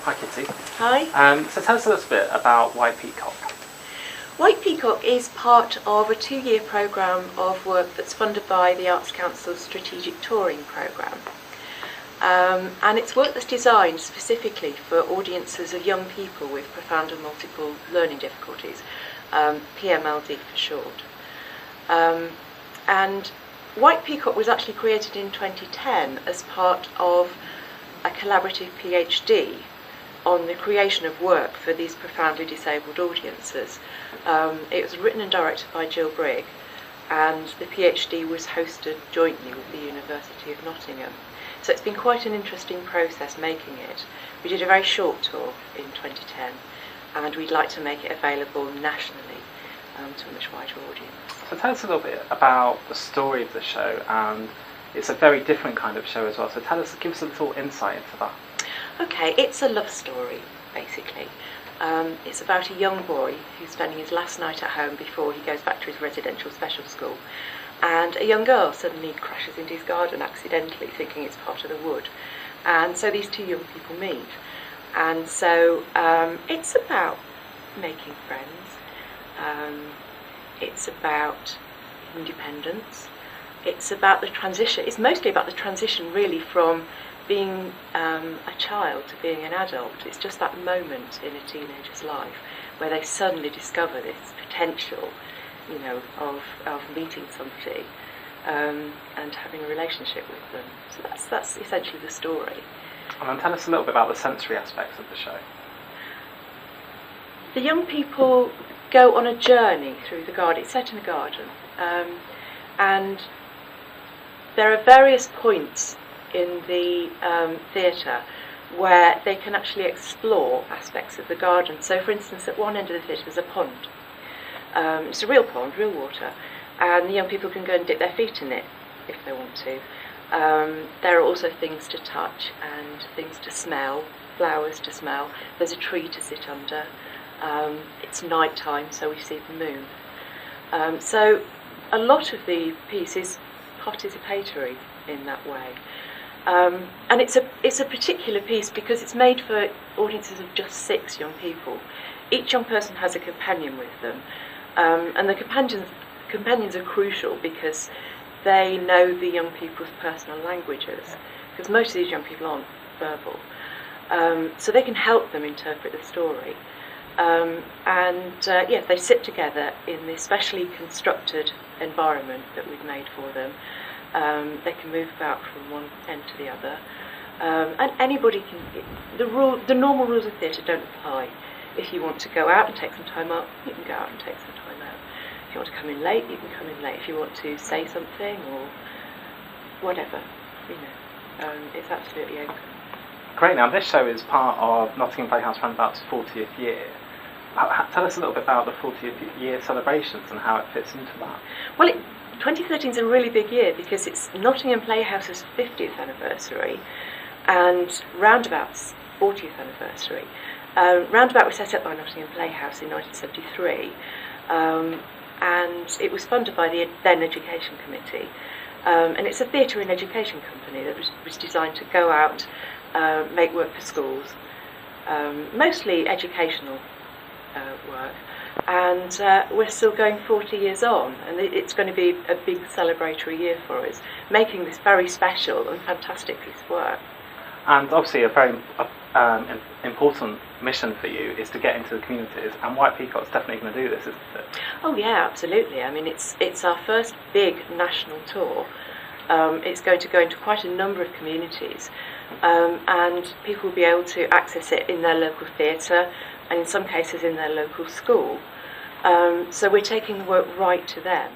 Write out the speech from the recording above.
Hi Kitty. Hi. So tell us a little bit about White Peacock. White Peacock is part of a 2-year programme of work that's funded by the Arts Council's Strategic Touring Programme. And it's work that's designed specifically for audiences of young people with profound and multiple learning difficulties, PMLD for short. And White Peacock was actually created in 2010 as part of a collaborative PhD on the creation of work for these profoundly disabled audiences. It was written and directed by Jill Brigg, and the PhD was hosted jointly with the University of Nottingham. So it's been quite an interesting process making it. We did a very short tour in 2010, and we'd like to make it available nationally to a much wider audience. So tell us a little bit about the story of the show, and it's a very different kind of show as well. So give us a little insight into that. Okay, it's a love story, basically. It's about a young boy who's spending his last night at home before he goes back to his residential special school. And a young girl suddenly crashes into his garden accidentally, thinking it's part of the wood. And so these two young people meet. And so it's about making friends. It's about independence. It's about the transition. It's mostly about the transition, really, from being a child to being an adult. It's just that moment in a teenager's life where they suddenly discover this potential, of meeting somebody and having a relationship with them. So that's essentially the story. And then tell us a little bit about the sensory aspects of the show. The young people go on a journey through the garden. It's set in a garden, and there are various points in the theatre where they can actually explore aspects of the garden. So, for instance, at one end of the theatre there's a pond. It's a real pond, real water, and the young people can go and dip their feet in it if they want to. There are also things to touch and things to smell, flowers to smell. There's a tree to sit under. It's night time, so we see the moon. So a lot of the piece is participatory in that way. And it's a particular piece because it's made for audiences of just 6 young people. Each young person has a companion with them, and the companions are crucial because they know the young people's personal languages, because most of these young people aren't verbal. So they can help them interpret the story. They sit together in this specially constructed environment that we've made for them. They can move about from one end to the other, and anybody can. The normal rules of theatre don't apply. If you want to go out and take some time up, you can go out and take some time out. If you want to come in late, you can come in late. If you want to say something or whatever, it's absolutely open. Great. Now this show is part of Nottingham Playhouse Roundabout's 40th year. Tell us a little bit about the 40th year celebrations and how it fits into that. Well, 2013 is a really big year because it's Nottingham Playhouse's 50th anniversary and Roundabout's 40th anniversary. Roundabout was set up by Nottingham Playhouse in 1973, and it was funded by the then Education Committee. And it's a theatre and education company that was designed to go out, make work for schools, mostly educational work. And we're still going 40 years on, and it's going to be a big celebratory year for us, making this very special and fantastic piece of work. And obviously a very important mission for you is to get into the communities, and White Peacock's definitely going to do this, isn't it? Oh yeah, absolutely. I mean, it's our first big national tour. It's going to go into quite a number of communities, and people will be able to access it in their local theatre, and in some cases in their local school. So we're taking the work right to them.